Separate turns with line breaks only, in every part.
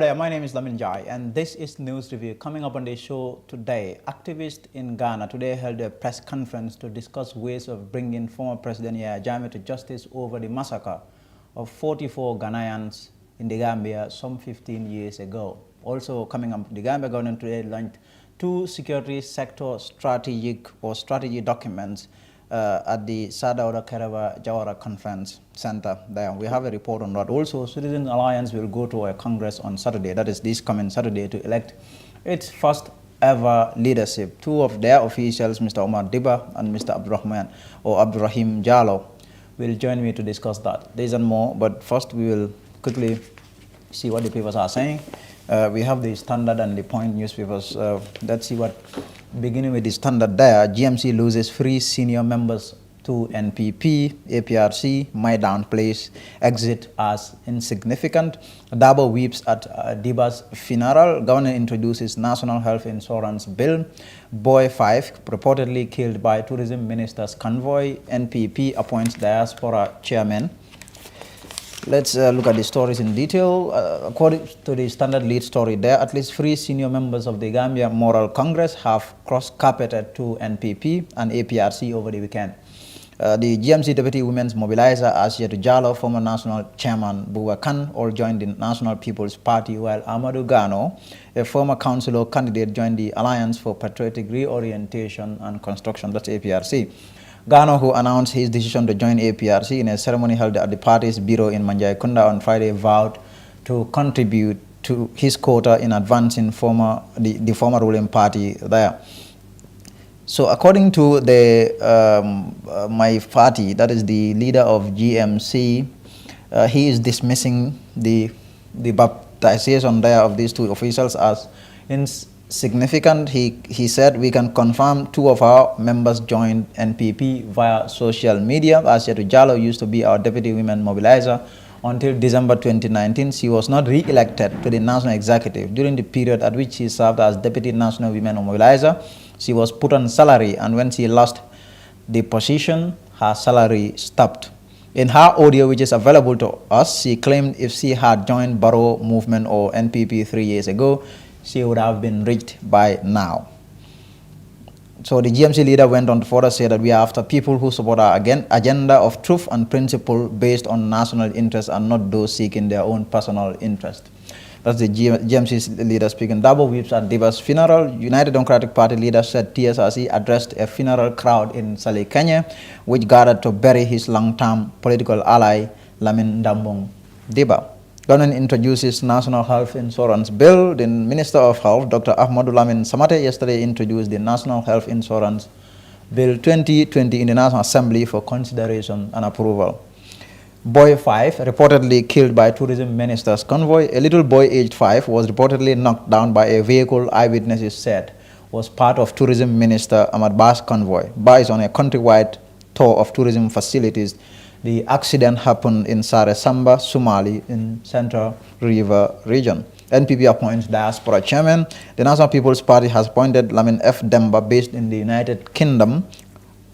there, my name is Lamin Jai and this is News Review. Coming up on the show today, activists in Ghana today held a press conference to discuss ways of bringing former President Yahya Jammeh to justice over the massacre of 44 Ghanaians in the Gambia some 15 years ago. Also coming up, the Gambia government today launched two security sector strategy documents at the Sadauda Kereva Jawara Conference Center there. We have a report on that. Also, Citizen Alliance will go to a Congress on Saturday, that is this coming Saturday, to elect its first ever leadership. Two of their officials, Mr. Omar Diba and Mr. Abdurrahim Jallow, will join me to discuss that. There's and more, but first we will quickly see what the papers are saying. We have the Standard and the Point newspapers. Let's see what, beginning with the Standard there. GMC loses 3 senior members to NPP. APRC, Maidan Place exit as insignificant. Dabo weeps at Diba's funeral. Governor introduces National Health Insurance Bill. Boy 5 reportedly killed by Tourism Minister's convoy. NPP appoints diaspora chairman. Let's look at the stories in detail. According to the Standard lead story there, at least 3 senior members of the Gambia Moral Congress have cross-carpeted to NPP and APRC over the weekend. The GMC Deputy Women's Mobilizer, Asiatu Jallow, former National Chairman Buwa Khan, all joined the National People's Party, while Amadou Gano, a former councillor candidate, joined the Alliance for Patriotic Reorientation and Construction, that's APRC. Gano, who announced his decision to join APRC in a ceremony held at the party's bureau in Manjaikunda on Friday, vowed to contribute to his quota in advancing the former ruling party there. So according to the my party, that is the leader of GMC, he is dismissing the baptization there of these 2 officials as insignificant. He said, we can confirm 2 of our members joined NPP via social media. Asiatu Jallow used to be our deputy women mobilizer until December 2019. She was not re-elected to the national executive. During the period at which she served as deputy national women mobilizer, she was put on salary, and when she lost the position, her salary stopped. In her audio, which is available to us, she claimed if she had joined Barrow Movement or NPP 3 years ago, she would have been rich by now. So the GMC leader went on to further say that we are after people who support our agenda of truth and principle based on national interest and not those seeking their own personal interest. That's the GMC leader speaking. Dabo weeps at Diba's funeral. United Democratic Party leader said TSRC addressed a funeral crowd in Saleh, Kenya, which gathered to bury his long-term political ally, Lamin Dambong Diba. Government introduces National Health Insurance Bill. The Minister of Health, Dr. Ahmadu Lamin Samate, yesterday introduced the National Health Insurance Bill 2020 in the National Assembly for consideration and approval. Boy 5, reportedly killed by Tourism Minister's convoy. A little boy aged 5 was reportedly knocked down by a vehicle eyewitnesses said was part of Tourism Minister Ahmad Ba's convoy. Ba is on a countrywide tour of tourism facilities. The accident happened in Sare Samba, Somali, in Central River region. NPP appoints diaspora chairman. The National People's Party has appointed Lamin F. Demba, based in the United Kingdom,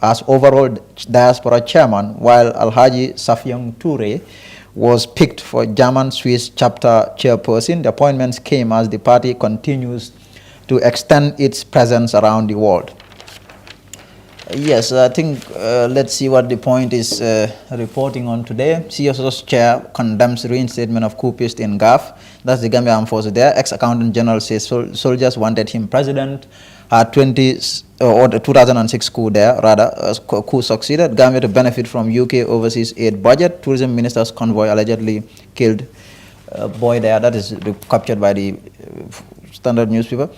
as overall diaspora chairman, while Alhaji Safiong Toure was picked for German-Swiss chapter chairperson. The appointments came as the party continues to extend its presence around the world. Yes, I think let's see what the Point is reporting on today. CSO's chair condemns reinstatement of coupist in GAF. That's the Gambia Armed Forces there. Ex-Accountant General says soldiers wanted him president. Or the 2006 coup there, coup succeeded. Gambia to benefit from UK overseas aid budget. Tourism Minister's convoy allegedly killed boy there. That is captured by the Standard newspaper.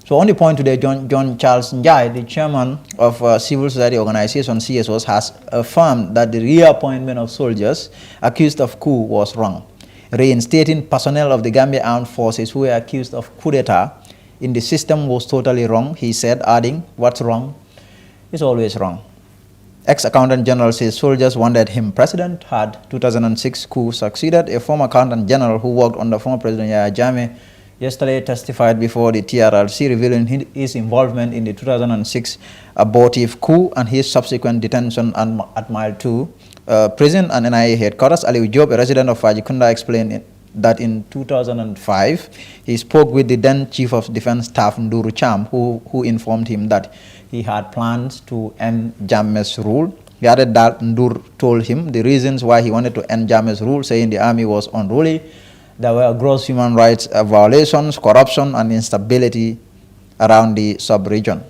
So on the Point today, John Charles Njai, the chairman of Civil Society Organization CSOs, has affirmed that the reappointment of soldiers accused of coup was wrong. Reinstating personnel of the Gambia Armed Forces who were accused of coup d'etat in the system was totally wrong, he said, adding, what's wrong is always wrong. Ex-Accountant General says soldiers wanted him president. Had 2006 coup succeeded, a former Accountant General who worked under former President Yahya Jammeh yesterday testified before the TRRC, revealing his involvement in the 2006 abortive coup and his subsequent detention at Mile 2 prison and NIA headquarters. Ali Job, a resident of Fajikunda, explained that in 2005, he spoke with the then Chief of Defense Staff, Nduru Cham, who informed him that he had plans to end Jammeh's rule. He added that Ndur told him the reasons why he wanted to end Jammeh's rule, saying the army was unruly, there were gross human rights violations, corruption, and instability around the sub-region.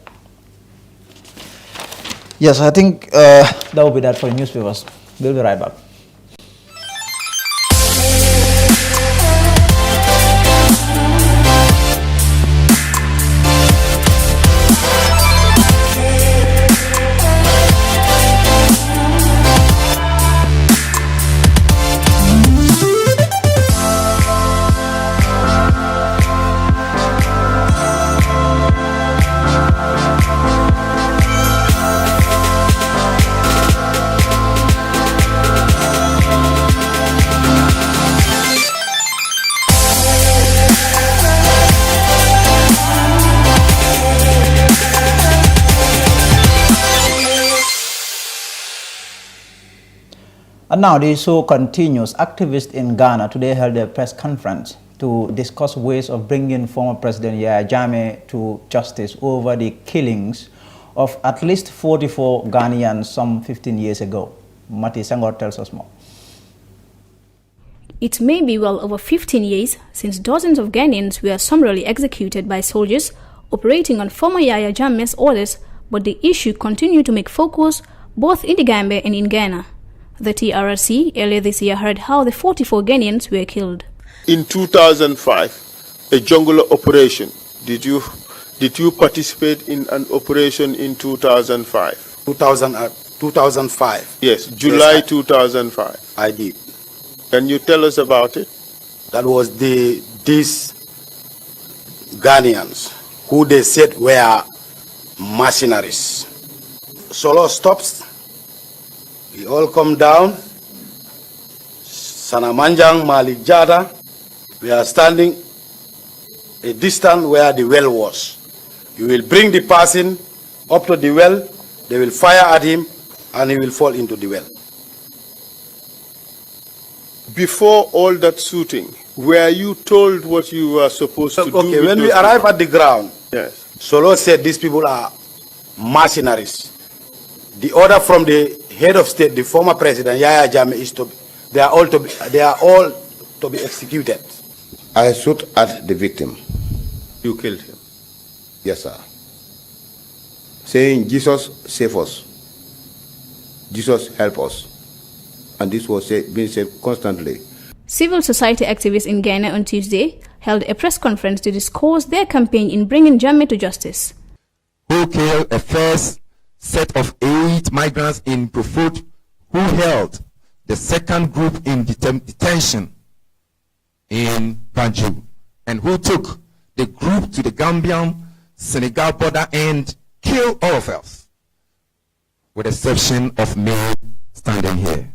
Yes, I think that will be that for the newspapers. We'll be right back. And now the show continues. Activists in Ghana today held a press conference to discuss ways of bringing former President Yahya Jammeh to justice over the killings of at least 44 Ghanaians some 15 years ago. Mati Sangor tells us more.
It may be well over 15 years since dozens of Ghanaians were summarily executed by soldiers operating on former Yahya Jammeh's orders, but the issue continued to make focus both in the Gambia and in Ghana. The TRRC earlier this year heard how the 44 Ghanaians were killed.
In 2005, a jungle operation. Did you participate in an operation in 2005?
2005.
Yes, July yes, 2005.
I did.
Can you tell us about it?
That was these Ghanaians who they said were mercenaries. Solo stops. We all come down. Sanamanjang, Malik Jada. We are standing a distance where the well was. You will bring the person up to the well. They will fire at him and he will fall into the well.
Before all that shooting, were you told what you were supposed to do?
Okay, when we arrived at the ground,
yes,
Solo said these people are mercenaries. The order from the head of state, the former president Yahya Jammeh, is they are all to be executed.
I shot at the victim.
You killed him?
Yes, sir. Saying, Jesus save us. Jesus help us. And this was being said constantly.
Civil society activists in Ghana on Tuesday held a press conference to discuss their campaign in bringing Jammeh to justice.
Who killed a first set of 8 migrants in Brufut, who held the second group in detention in Banjul, and who took the group to the Gambian-Senegal border and killed all of us, with the exception of me standing here.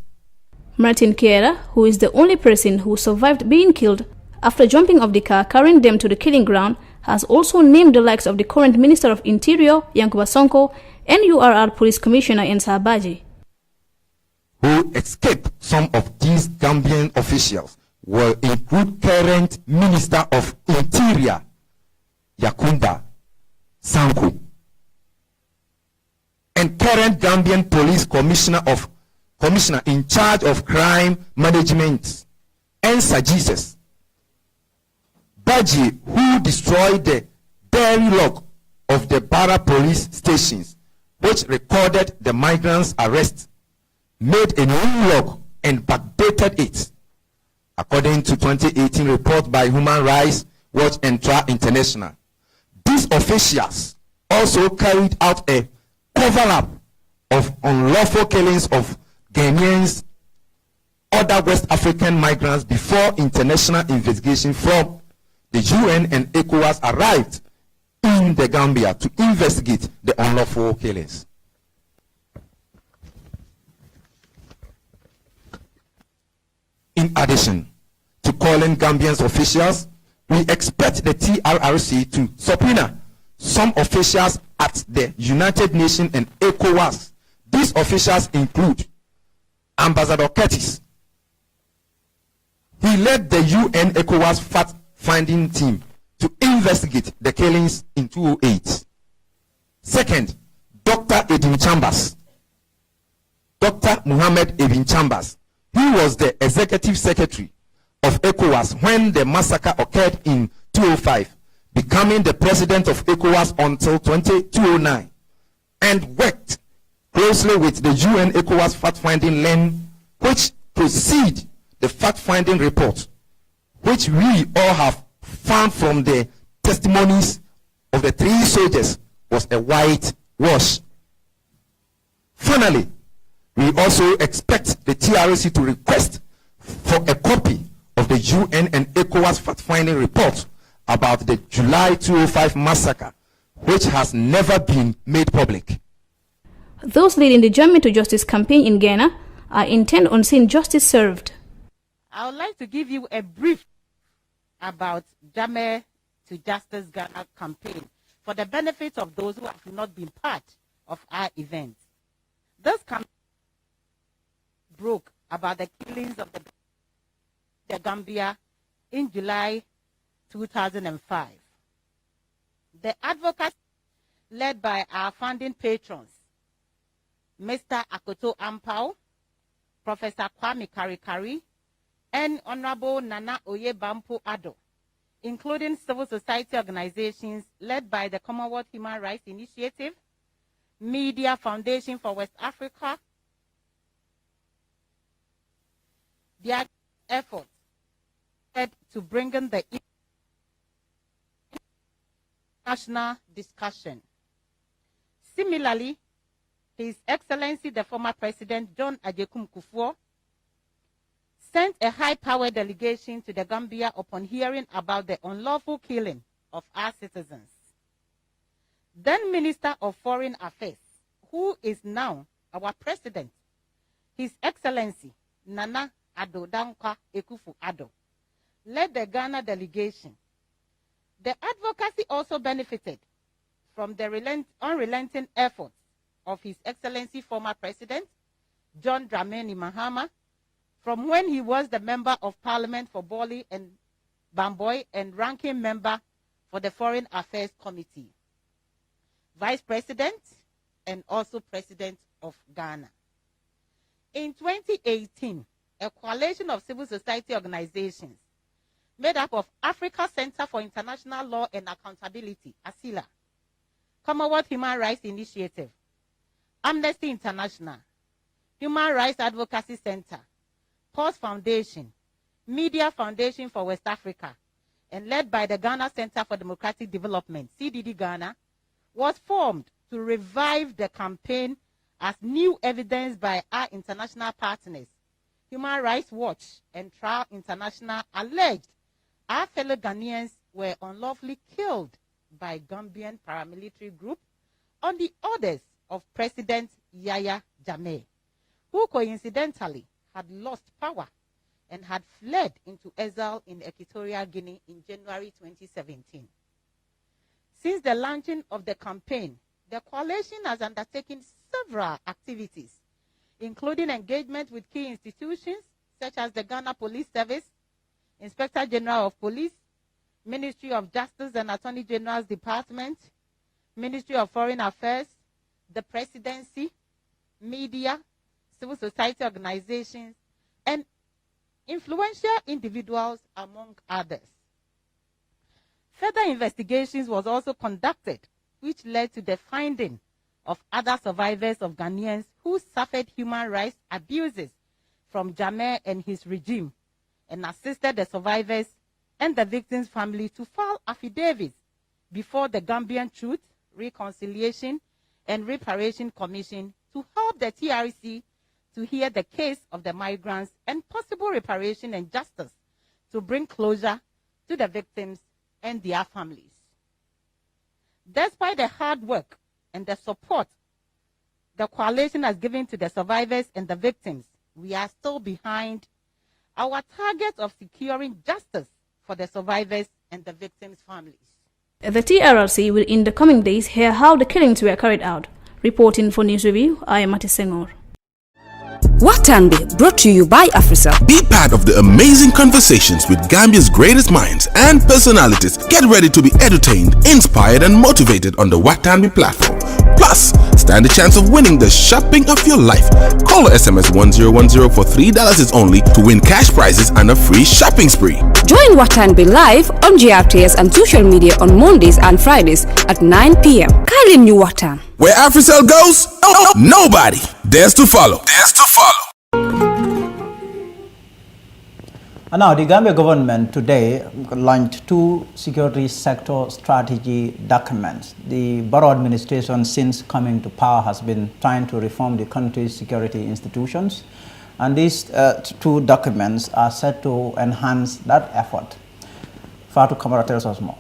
Martin Kiera, who is the only person who survived being killed after jumping off the car carrying them to the killing ground, has also named the likes of the current Minister of Interior, Yankuba Sonko, and URR Police Commissioner Ensa Baji.
Who escaped some of these Gambian officials will include current Minister of Interior, Yakunda Sanku, and current Gambian Police Commissioner in charge of crime management, Ensa Jesus Baji, who destroyed the diary log of the Barra police stations, which recorded the migrants' arrest, made a new log and backdated it, according to 2018 report by Human Rights Watch and Tra International. These officials also carried out a cover-up of unlawful killings of Ghanaians, other West African migrants before international investigation from the UN and ECOWAS arrived in the Gambia to investigate the unlawful killings. In addition to calling Gambian officials, we expect the TRRC to subpoena some officials at the United Nations and ECOWAS. These officials include Ambassador Curtis, He led the UN ECOWAS fact-finding team to investigate the killings in 2008. Second, Dr. Edwin Chambers. Dr. Muhammad Edwin Chambers. He was the executive secretary of ECOWAS when the massacre occurred in 2005, becoming the president of ECOWAS until 2009, and worked closely with the UN ECOWAS fact-finding lane, which precede the fact-finding report, which we all have found from the testimonies of the 3 soldiers was a white wash. Finally, we also expect the TRC to request for a copy of the UN and ECOWAS fact-finding report about the July 2005 massacre, which has never been made public.
Those leading the Jammeh to Justice campaign in Ghana are intent on seeing justice served.
I would like to give you a brief about Jammeh to Justice Ghana campaign for the benefit of those who have not been part of our event. This campaign broke about the killings of the Gambia in July 2005. The advocacy led by our founding patrons, Mr. Akoto Ampao, Professor Kwame Karikari, and Honorable Nana Oyebampo Addo, including civil society organizations led by the Commonwealth Human Rights Initiative, Media Foundation for West Africa. Their efforts led to bringing the national discussion. Similarly, His Excellency the former President John Agyekum Kufuor sent a high-powered delegation to the Gambia upon hearing about the unlawful killing of our citizens. Then Minister of Foreign Affairs, who is now our President, His Excellency Nana Addo Dankwa Akufo-Addo, led the Ghana delegation. The advocacy also benefited from the unrelenting efforts of His Excellency former President John Dramani Mahama, from when he was the Member of Parliament for Boli and Bamboy and ranking member for the Foreign Affairs Committee, Vice President and also President of Ghana. In 2018, a coalition of civil society organizations made up of Africa Center for International Law and Accountability, ACILA, Commonwealth Human Rights Initiative, Amnesty International, Human Rights Advocacy Center, Pulse Foundation, Media Foundation for West Africa, and led by the Ghana Center for Democratic Development, CDD Ghana, was formed to revive the campaign as new evidence by our international partners, Human Rights Watch and Trial International, alleged our fellow Ghanaians were unlawfully killed by Gambian paramilitary group on the orders of President Yahya Jammeh, who coincidentally had lost power and had fled into exile in Equatorial Guinea in January 2017. Since the launching of the campaign, the coalition has undertaken several activities, including engagement with key institutions such as the Ghana Police Service, Inspector General of Police, Ministry of Justice and Attorney General's Department, Ministry of Foreign Affairs, the Presidency, media, civil society organizations, and influential individuals, among others. Further investigations was also conducted, which led to the finding of other survivors of Ghanaians who suffered human rights abuses from Jammeh and his regime, and assisted the survivors and the victims' family to file affidavits before the Gambian Truth, Reconciliation, and Reparation Commission to help the TRC to hear the case of the migrants and possible reparation and justice to bring closure to the victims and their families. Despite the hard work and the support the coalition has given to the survivors and the victims, we are still behind our target of securing justice for the survivors and the victims' families.
The TRC will in the coming days hear how the killings were carried out. Reporting for News Review, I am Mati Senghor.
Watanbe, brought to you by Africell.
Be part of the amazing conversations with Gambia's greatest minds and personalities. Get ready to be entertained, inspired, and motivated on the Watanbe platform. Plus, stand a chance of winning the shopping of your life. Call or SMS 1010 for $3 is only to win cash prizes and a free shopping spree.
Join Watanbe live on GRTS and social media on Mondays and Fridays at 9 p.m. Kylie New Watan.
Where Africell goes, nobody dares to follow.
And now, the Gambia government today launched 2 security sector strategy documents. The Barrow administration, since coming to power, has been trying to reform the country's security institutions. And these 2 documents are set to enhance that effort. Fatou Kamara tells us more.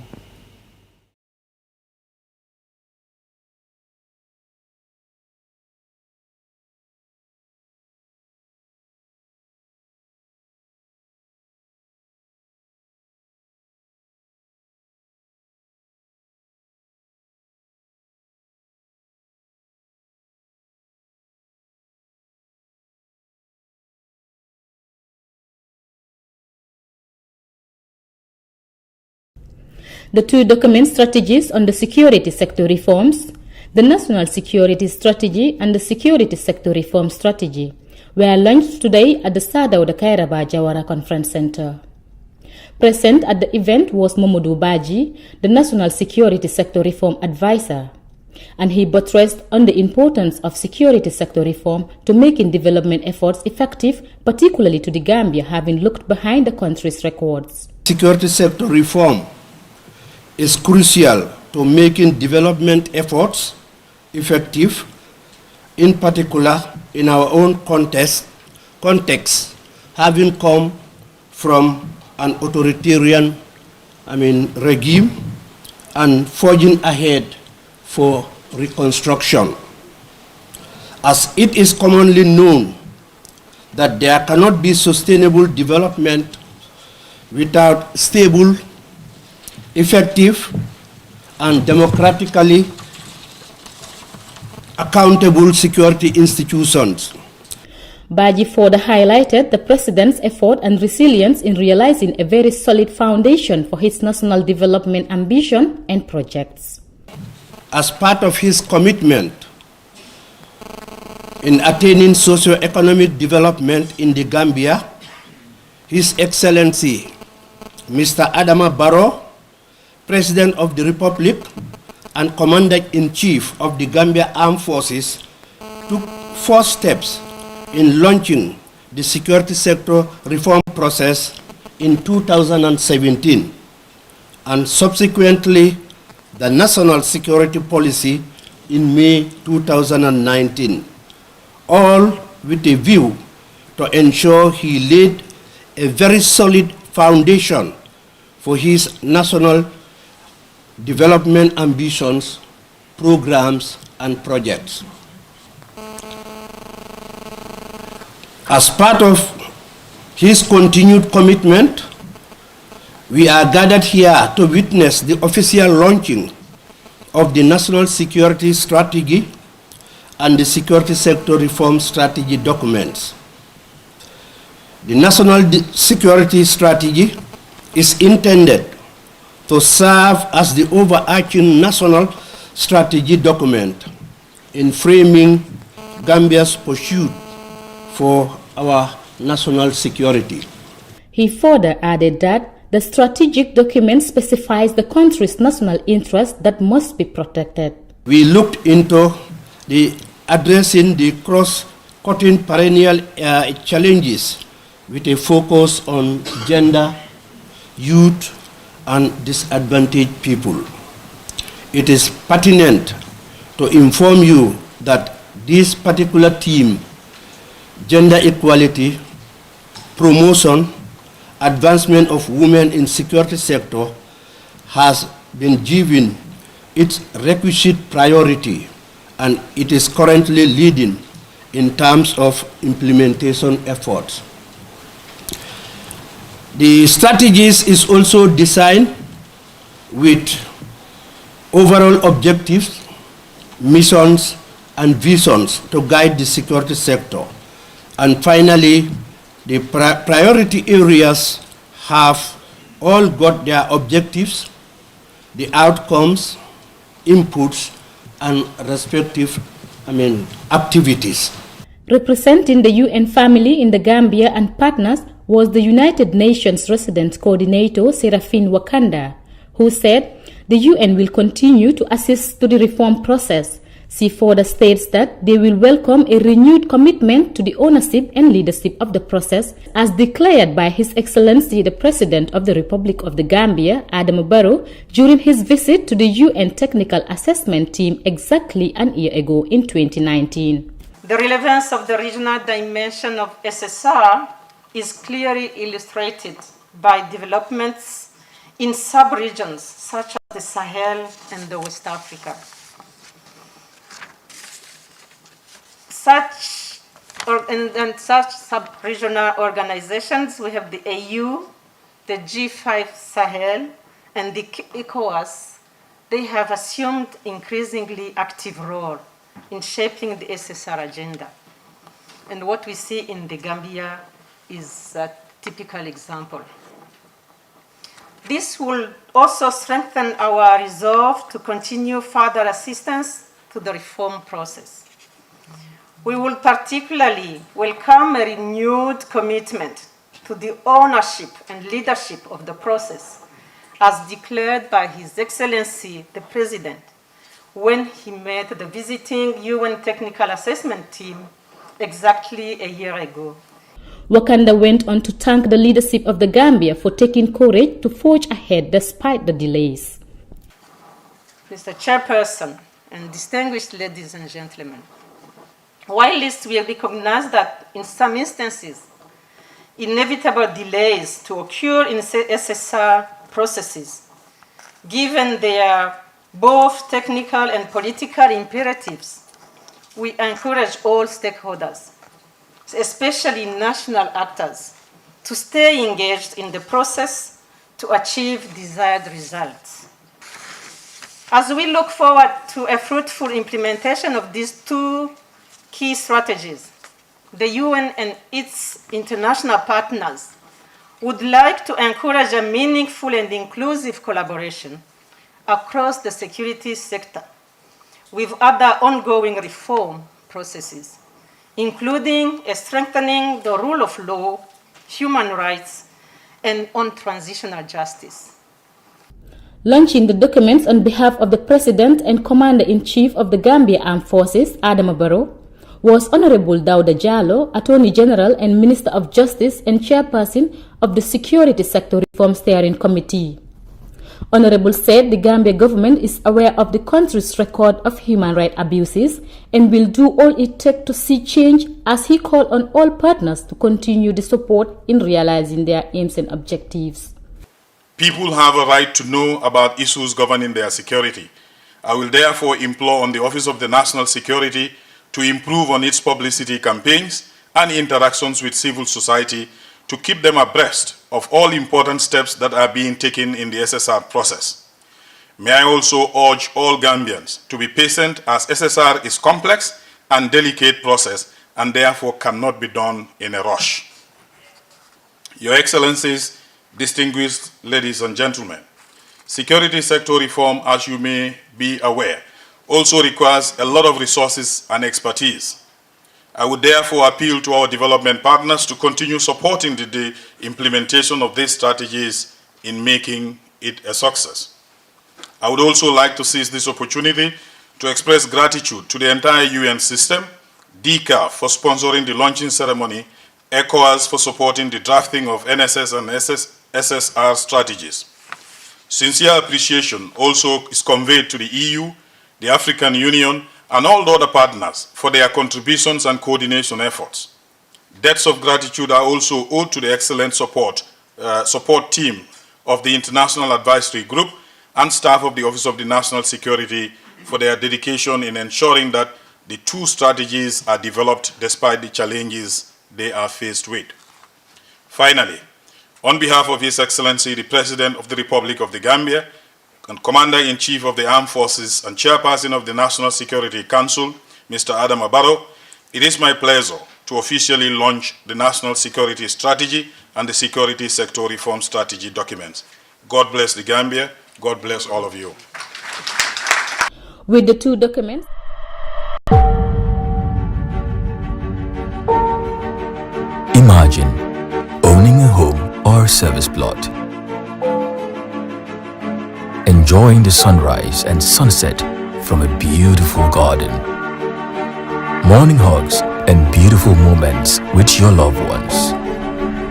The 2 document strategies on the security sector reforms, the National Security Strategy and the Security Sector Reform Strategy, were launched today at the Sadauda Kairaba Jawara Conference Center. Present at the event was Mamadou Baji, the National Security Sector Reform Advisor, and he buttressed on the importance of security sector reform to making development efforts effective, particularly to the Gambia having looked behind the country's records.
Security sector reform is crucial to making development efforts effective, in particular in our own context, having come from an authoritarian regime and forging ahead for reconstruction. As it is commonly known that there cannot be sustainable development without stable, effective, and democratically accountable security institutions.
Baji further highlighted the President's effort and resilience in realizing a very solid foundation for his national development ambition and projects.
As part of his commitment in attaining socio-economic development in the Gambia, His Excellency Mr. Adama Barrow, President of the Republic and Commander-in-Chief of the Gambia Armed Forces, took 4 steps in launching the security sector reform process in 2017 and subsequently the National Security Policy in May 2019, all with a view to ensure he laid a very solid foundation for his national development ambitions, programs, and projects. As part of his continued commitment, we are gathered here to witness the official launching of the National Security Strategy and the Security Sector Reform Strategy documents. The National Security Strategy is intended to serve as the overarching national strategy document in framing Gambia's pursuit for our national security.
He further added that the strategic document specifies the country's national interests that must be protected.
We looked into addressing the cross-cutting perennial challenges with a focus on gender, youth, and disadvantaged people. It is pertinent to inform you that this particular theme, gender equality, promotion, advancement of women in security sector, has been given its requisite priority, and it is currently leading in terms of implementation efforts. The strategies is also designed with overall objectives, missions, and visions to guide the security sector And finally, the priority areas have all got their objectives, the outcomes, inputs, and respective activities.
Representing the UN family in the Gambia and partners was the United Nations Resident Coordinator Serafine Wakanda, who said the UN will continue to assist to the reform process. She further states that they will welcome a renewed commitment to the ownership and leadership of the process as declared by His Excellency the President of the Republic of the Gambia, Adama Barrow, during his visit to the UN Technical Assessment Team exactly an year ago in 2019.
The relevance of the regional dimension of SSR is clearly illustrated by developments in sub-regions such as the Sahel and the West Africa. Such sub-regional organizations, we have the AU, the G5 Sahel, and the ECOWAS. They have assumed increasingly active role in shaping the SSR agenda. And what we see in the Gambia is a typical example. This will also strengthen our resolve to continue further assistance to the reform process. We will particularly welcome a renewed commitment to the ownership and leadership of the process, as declared by His Excellency the President when he met the visiting UN Technical Assessment Team exactly a year ago.
Wakanda went on to thank the leadership of the Gambia for taking courage to forge ahead despite the delays.
Mr. Chairperson and distinguished ladies and gentlemen, whilst we recognize that in some instances, inevitable delays to occur in SSR processes, given their both technical and political imperatives, we encourage all stakeholders, especially national actors, to stay engaged in the process to achieve desired results. As we look forward to a fruitful implementation of these two key strategies, the UN and its international partners would like to encourage a meaningful and inclusive collaboration across the security sector with other ongoing reform processes, including strengthening the rule of law, human rights, and on transitional justice.
Launching the documents on behalf of the President and Commander-in-Chief of the Gambia Armed Forces, Adama Barrow, was Honorable Dauda Jallow, Attorney General and Minister of Justice and Chairperson of the Security Sector Reform Steering Committee. Honorable said the Gambia government is aware of the country's record of human rights abuses and will do all it takes to see change, as he called on all partners to continue the support in realizing their aims and objectives.
People have a right to know about issues governing their security. I will therefore implore on the Office of the National Security to improve on its publicity campaigns and interactions with civil society to keep them abreast of all important steps that are being taken in the SSR process. May I also urge all Gambians to be patient, as SSR is complex and delicate process and therefore cannot be done in a rush. Your Excellencies, distinguished ladies and gentlemen, security sector reform, as you may be aware, also requires a lot of resources and expertise. I would therefore appeal to our development partners to continue supporting the implementation of these strategies in making it a success. I would also like to seize this opportunity to express gratitude to the entire UN system, DCAF for sponsoring the launching ceremony, ECOWAS for supporting the drafting of NSS and SSR strategies. Sincere appreciation also is conveyed to the EU, the African Union, and all the other partners for their contributions and coordination efforts. Debts of gratitude are also owed to the excellent support team of the International Advisory Group and staff of the Office of the National Security for their dedication in ensuring that the two strategies are developed despite the challenges they are faced with. Finally, on behalf of His Excellency the President of the Republic of the Gambia and Commander-in-Chief of the Armed Forces and Chairperson of the National Security Council, Mr. Adama Barrow, it is my pleasure to officially launch the National Security Strategy and the Security Sector Reform Strategy documents. God bless the Gambia. God bless all of you.
With the two documents,
imagine owning a home or service plot, enjoying the sunrise and sunset from a beautiful garden, morning hugs and beautiful moments with your loved ones,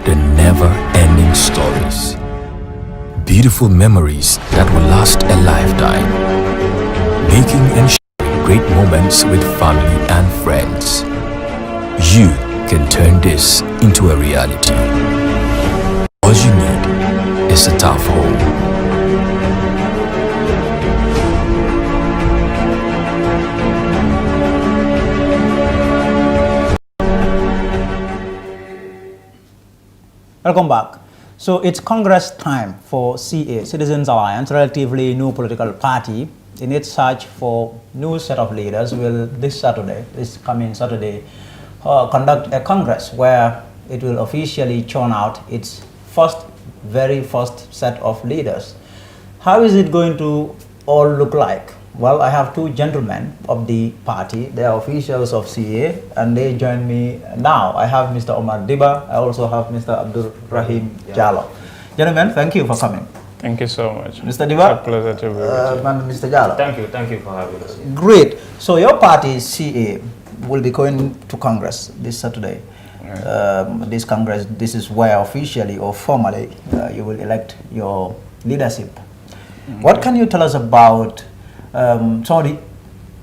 the never-ending stories, beautiful memories that will last a lifetime, making and sharing great moments with family and friends. You can turn this into a reality. All you need is a tough home.
Welcome back. So it's Congress time for CA, Citizens Alliance, relatively new political party, in its search for new set of leaders, will this coming Saturday, conduct a Congress where it will officially churn out its very first set of leaders. How is it going to all look like? Well, I have two gentlemen of the party. They are officials of CA and they join me now. I have Mr. Omar Diba. I also have Mr. Abdul Rahim Jallo. Gentlemen, thank you for coming.
Thank you so much.
Mr. Diba.
It's a pleasure to be with you.
And Mr. Jallo.
Thank you for having us.
Great. So your party, CA, will be going to Congress this Saturday. This Congress, this is where officially or formally you will elect your leadership. What can you tell us about some of the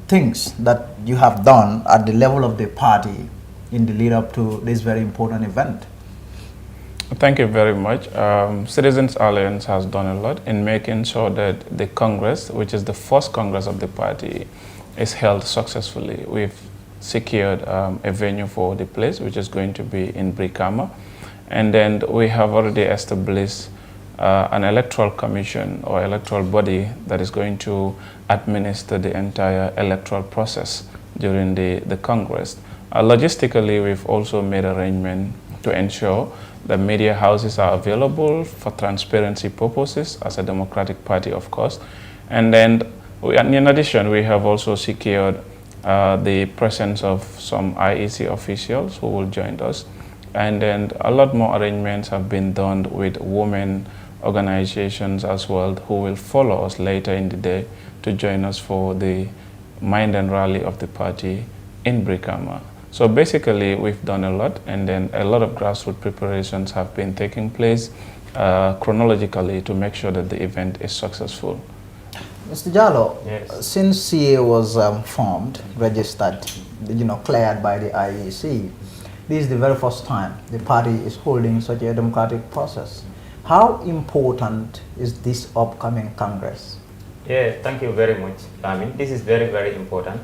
things that you have done at the level of the party in the lead up to this very important event?
Thank you very much. Citizens Alliance has done a lot in making sure that the Congress, which is the first Congress of the party, is held successfully. We've secured a venue for the place, which is going to be in Brikama. And then we have already established an electoral commission or electoral body that is going to administer the entire electoral process during the Congress. Logistically, we've also made arrangement to ensure that media houses are available for transparency purposes as a democratic party, of course. And then, in addition, we have also secured the presence of some IEC officials who will join us. And then a lot more arrangements have been done with women organizations as well, who will follow us later in the day to join us for the mind and rally of the party in Brikama. So basically, we've done a lot, and then a lot of grassroots preparations have been taking place chronologically to make sure that the event is successful.
Mr. Jallo,
Yes.
since CA was formed, registered, cleared by the IEC, this is the very first time the party is holding such a democratic process. How important is this upcoming Congress?
Yeah, thank you very much. This is very, very important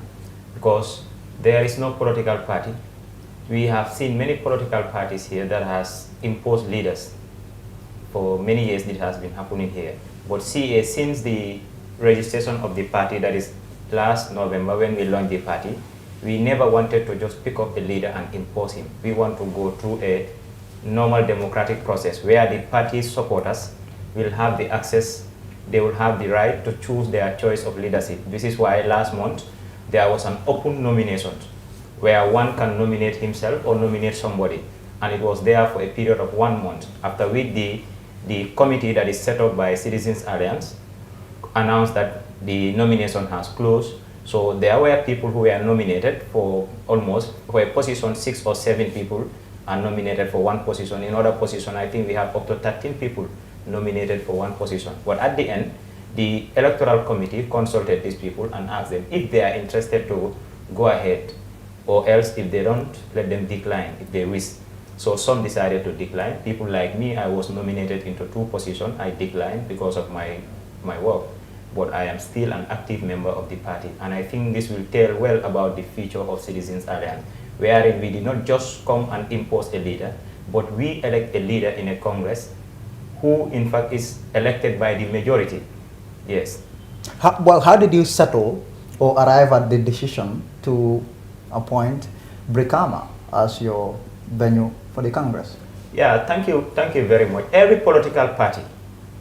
because there is no political party. We have seen many political parties here that has imposed leaders. For many years it has been happening here. But CA, since the registration of the party, that is last November when we launched the party, we never wanted to just pick up a leader and impose him. We want to go through a normal democratic process where the party's supporters will have the access, they will have the right to choose their choice of leadership. This is why last month there was an open nomination where one can nominate himself or nominate somebody, and it was there for a period of 1 month, after which the committee that is set up by Citizens Alliance announced that the nomination has closed. So there were people who were nominated for a position, 6 or 7 people are nominated for one position. In other position, I think we have up to 13 people nominated for one position. But at the end, the electoral committee consulted these people and asked them if they are interested to go ahead, or else if they don't, let them decline if they wish. So some decided to decline. People like me, I was nominated into 2 positions. I declined because of my work. But I am still an active member of the party. And I think this will tell well about the future of Citizens Alliance, wherein we did not just come and impose a leader, but we elect a leader in a Congress who in fact is elected by the majority. Yes.
How did you settle or arrive at the decision to appoint Brikama as your venue for the Congress?
Yeah, thank you very much. Every political party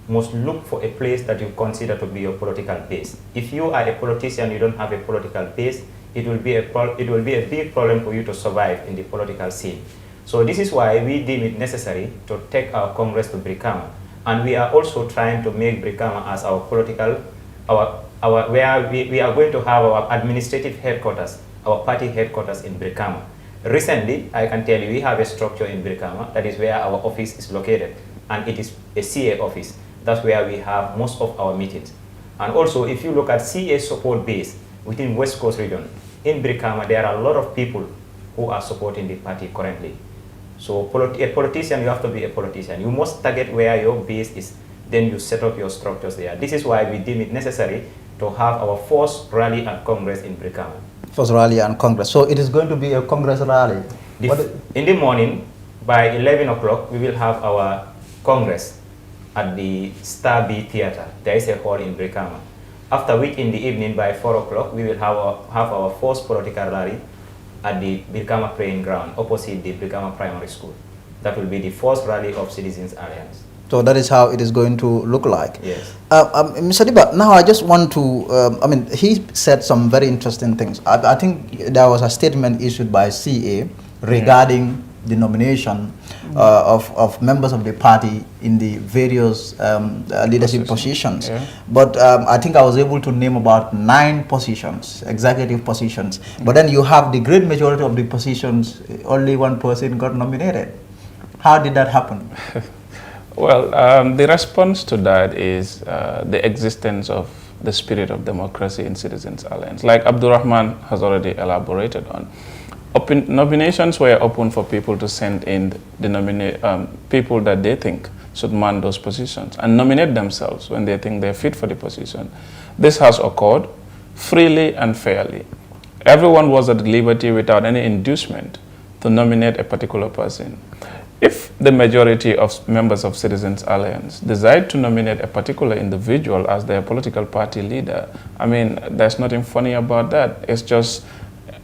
must look for a place that you consider to be your political base. If you are a politician, you don't have a political base, it will be a big problem for you to survive in the political scene. So this is why we deem it necessary to take our Congress to Brikama, and we are also trying to make Brikama as our political, where we are going to have our administrative headquarters, our party headquarters in Brikama. Recently, I can tell you, we have a structure in Brikama, that is where our office is located, and it is a CA office. That's where we have most of our meetings. And also, if you look at CA support base within West Coast region, in Brikama, there are a lot of people who are supporting the party currently. So a politician, you have to be a politician. You must target where your base is, then you set up your structures there. This is why we deem it necessary to have our first rally and Congress in Brikama.
First rally and Congress. So it is going to be a Congress rally?
In the morning, by 11 o'clock, we will have our Congress at the Star B Theatre. There is a hall in Brikama. After which, in the evening, by 4 o'clock, we will have our first political rally at the Brikama Praying Ground, opposite the Brikama Primary School. That will be the first rally of Citizens Alliance.
So that is how it is going to look like.
Yes.
Mr. Diba, now I just want to, he said some very interesting things. I think there was a statement issued by CA regarding the nomination of members of the party in the various leadership positions. Yeah. But I think I was able to name about 9 positions, executive positions. But then you have the great majority of the positions, only one person got nominated. How did that happen?
Well, the response to that is the existence of the spirit of democracy in Citizens Alliance. Like Abdurrahman has already elaborated on, nominations were open for people to send in the people that they think should man those positions and nominate themselves when they think they're fit for the position. This has occurred freely and fairly. Everyone was at liberty without any inducement to nominate a particular person. If the majority of members of Citizens Alliance decide to nominate a particular individual as their political party leader, I mean, there's nothing funny about that. It's just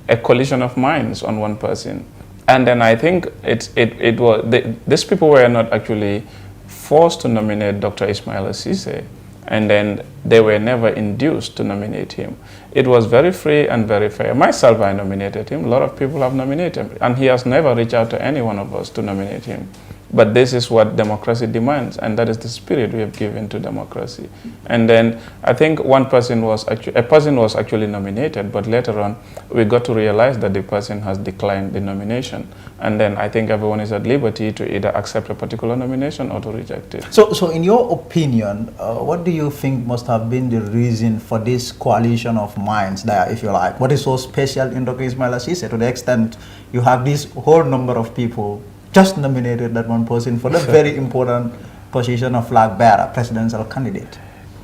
a collision of minds on one person. And then I think these people were not actually forced to nominate Dr. Ismaila Ceesay, and then they were never induced to nominate him. It was very free and very fair. Myself, I nominated him. A lot of people have nominated him, and he has never reached out to any one of us to nominate him. But this is what democracy demands, and that is the spirit we have given to democracy. And then I think a person was actually nominated, but later on we got to realize that the person has declined the nomination. And then I think everyone is at liberty to either accept a particular nomination or to reject it.
So in your opinion, what do you think must have been the reason for this coalition of minds there, if you like? What is so special in Dr. Ismaila Ceesay to the extent you have this whole number of people just nominated that one person for the very important position of flag bearer, presidential candidate?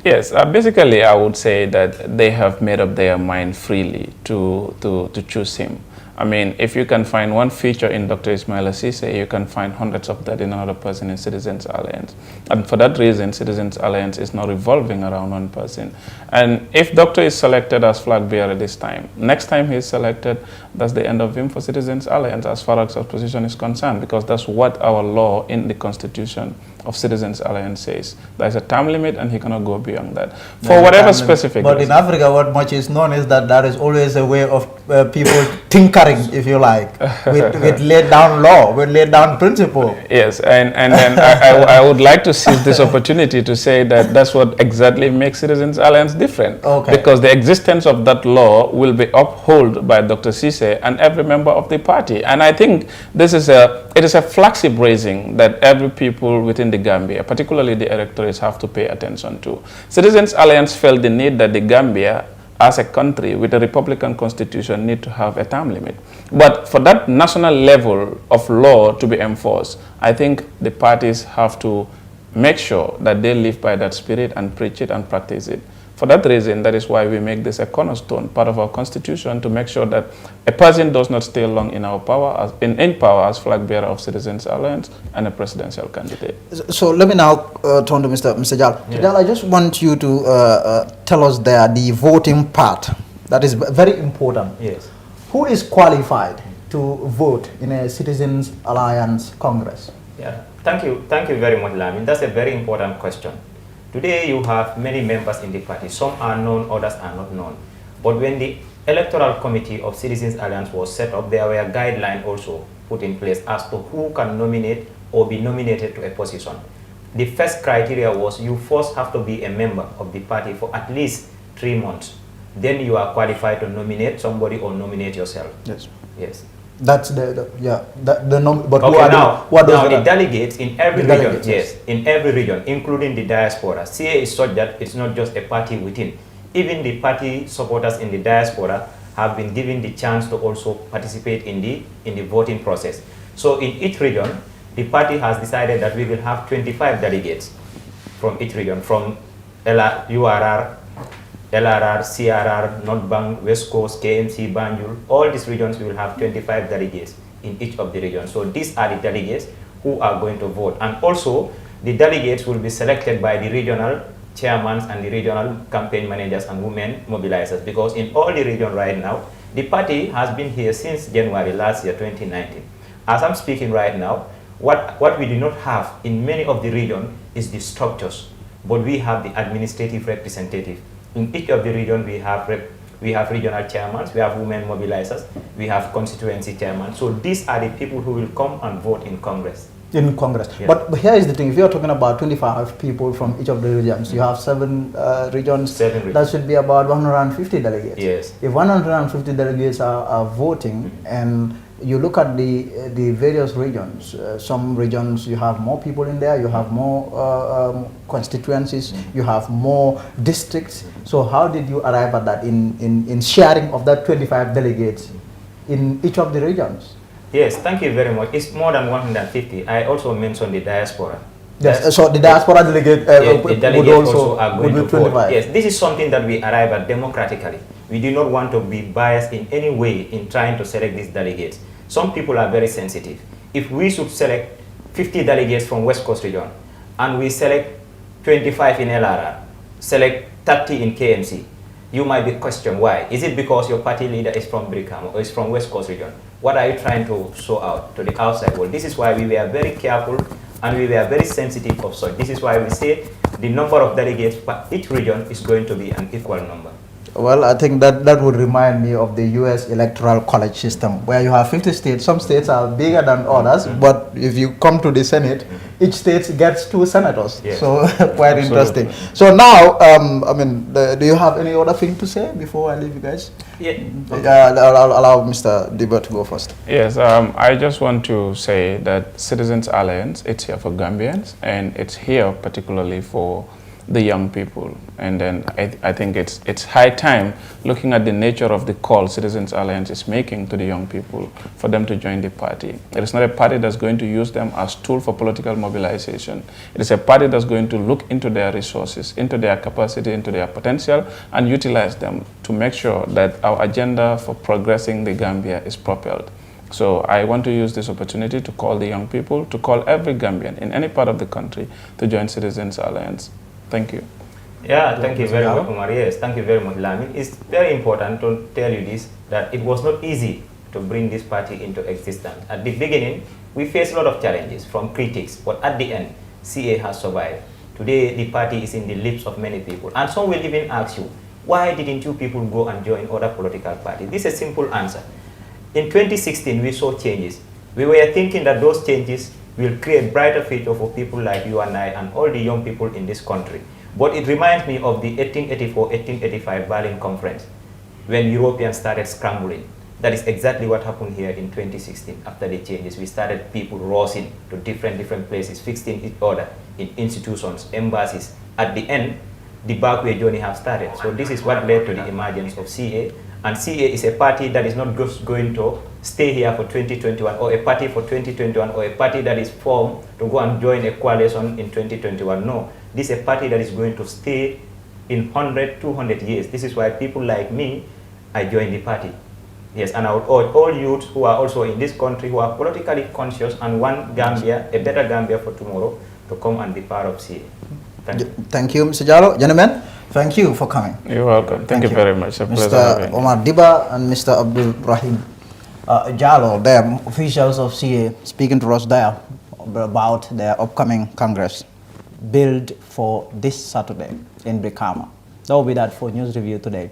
Yes, basically I would say that they have made up their mind freely to choose him. I mean, if you can find one feature in Dr. Ismaila Ceesay, you can find hundreds of that in another person in Citizens Alliance. And for that reason, Citizens Alliance is now revolving around one person. And if Doctor is selected as flag bearer this time, next time he is selected, that's the end of him for Citizens Alliance as far as our position is concerned, because that's what our law in the Constitution of Citizens Alliance says. There's a term limit and he cannot go beyond that. For whatever specific
But in Africa, what much is known is that there is always a way of people tinkering, if you like, with laid down law, with laid down principle.
Yes, and then I would like to seize this opportunity to say that that's what exactly makes Citizens Alliance different.
Okay.
Because the existence of that law will be upheld by Dr. Ceesay and every member of the party. And I think it is a flagship raising that every people within the Gambia, particularly the electorates, have to pay attention to. Citizens Alliance felt the need that the Gambia, as a country with a Republican constitution, need to have a term limit. But for that national level of law to be enforced, I think the parties have to make sure that they live by that spirit and preach it and practice it. For that reason, that is why we make this a cornerstone, part of our constitution, to make sure that a person does not stay long in our power, in power as flag bearer of Citizens Alliance and a presidential candidate.
So let me now turn to Mr. Jal.
Yeah.
Jal, I just want you to tell us there the voting part. That is very important.
Yes.
Who is qualified to vote in a Citizens Alliance Congress?
Yeah, thank you very much, Lamin. That's a very important question. Today you have many members in the party. Some are known, others are not known. But when the Electoral Committee of Citizens Alliance was set up, there were guidelines also put in place as to who can nominate or be nominated to a position. The first criteria was you first have to be a member of the party for at least 3 months. Then you are qualified to nominate somebody or nominate yourself.
Yes.
Yes.
That's the but
okay,
now
the delegates in every region, yes, in every region, including the diaspora. CA is such that it's not just a party within. Even the party supporters in the diaspora have been given the chance to also participate in the voting process. So in each region, the party has decided that we will have 25 delegates from each region, from URR, LRR, CRR, North Bank, West Coast, KMC, Banjul. All these regions will have 25 delegates in each of the regions. So these are the delegates who are going to vote. And also, the delegates will be selected by the regional chairmen and the regional campaign managers and women mobilizers, because in all the region right now, the party has been here since January last year, 2019. As I'm speaking right now, what we do not have in many of the region is the structures, but we have the administrative representative. In each of the region, we have regional chairmen, we have women mobilizers, we have constituency chairmen. So these are the people who will come and vote in Congress.
In Congress.
Yeah.
But here is the thing, if you are talking about 25 people from each of the regions, you have 7 regions, that should be about 150 delegates.
Yes.
If 150 delegates are voting, and you look at the various regions, some regions you have more people in there, you have more constituencies, you have more districts. So how did you arrive at that in sharing of that 25 delegates in each of the regions?
Yes, thank you very much. It's more than 150. I also mentioned the diaspora.
Yes, so the diaspora delegate
would also are going to vote.
25.
Yes, this is something that we arrive at democratically. We do not want to be biased in any way in trying to select these delegates. Some people are very sensitive. If we should select 50 delegates from West Coast region and we select 25 in LRR, select 30 in KMC, you might be questioned why. Is it because your party leader is from Brikama or is from West Coast region? What are you trying to show out to the outside world? This is why we were very careful and we were very sensitive of such. This is why we say the number of delegates per each region is going to be an equal number.
Well, I think that would remind me of the US electoral college system, where you have 50 states. Some states are bigger than others, but if you come to the Senate, each state gets 2 senators.
Yes.
So quite interesting. So now, I mean, do you have any other thing to say before I leave you guys?
Yeah.
I'll allow Mr. Diba to go first.
Yes, I just want to say that Citizens Alliance, it's here for Gambians, and it's here particularly for the young people. And then I think it's high time, looking at the nature of the call Citizens Alliance is making to the young people, for them to join the party. It is not a party that's going to use them as tool for political mobilization. It is a party that's going to look into their resources, into their capacity, into their potential, and utilize them to make sure that our agenda for progressing the Gambia is propelled. So I want to use this opportunity to call the young people, to call every Gambian in any part of the country to join Citizens Alliance. Thank you.
Yeah, thank you very much, Umar. Yes, thank you very much, Lamin. It's very important to tell you this, that it was not easy to bring this party into existence. At the beginning, we faced a lot of challenges from critics, but at the end, CA has survived. Today, the party is in the lips of many people. And some will even ask you, why didn't you people go and join other political parties? This is a simple answer. In 2016, we saw changes. We were thinking that those changes will create brighter future for people like you and I and all the young people in this country. But it reminds me of the 1884-1885 Berlin Conference, when Europeans started scrambling. That is exactly what happened here in 2016. After the changes, we started people rushing to different places, fixing each other in institutions, embassies. At the end, the backway journey has started. So this is what led to the emergence of CA. And CA is a party that is not just going to stay here for 2021, or a party for 2021, or a party that is formed to go and join a coalition in 2021. No, this is a party that is going to stay in 100, 200 years. This is why people like me, I joined the party. Yes, and I would urge all youths who are also in this country, who are politically conscious and want Gambia, a better Gambia for tomorrow, to come and be part of CA. Thank you.
Thank you, Mr. Jallow. Gentlemen, thank you for coming.
You're welcome. Thank you very much. A pleasure
Mr. Omar Diba and Mr. Abdul Rahim. Jalo, the officials of CA speaking to us there about their upcoming Congress billed for this Saturday in Brikama. That will be that for News Review today.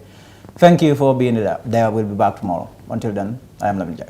Thank you for being there. We'll be back tomorrow. Until then, I am Lavin Jai.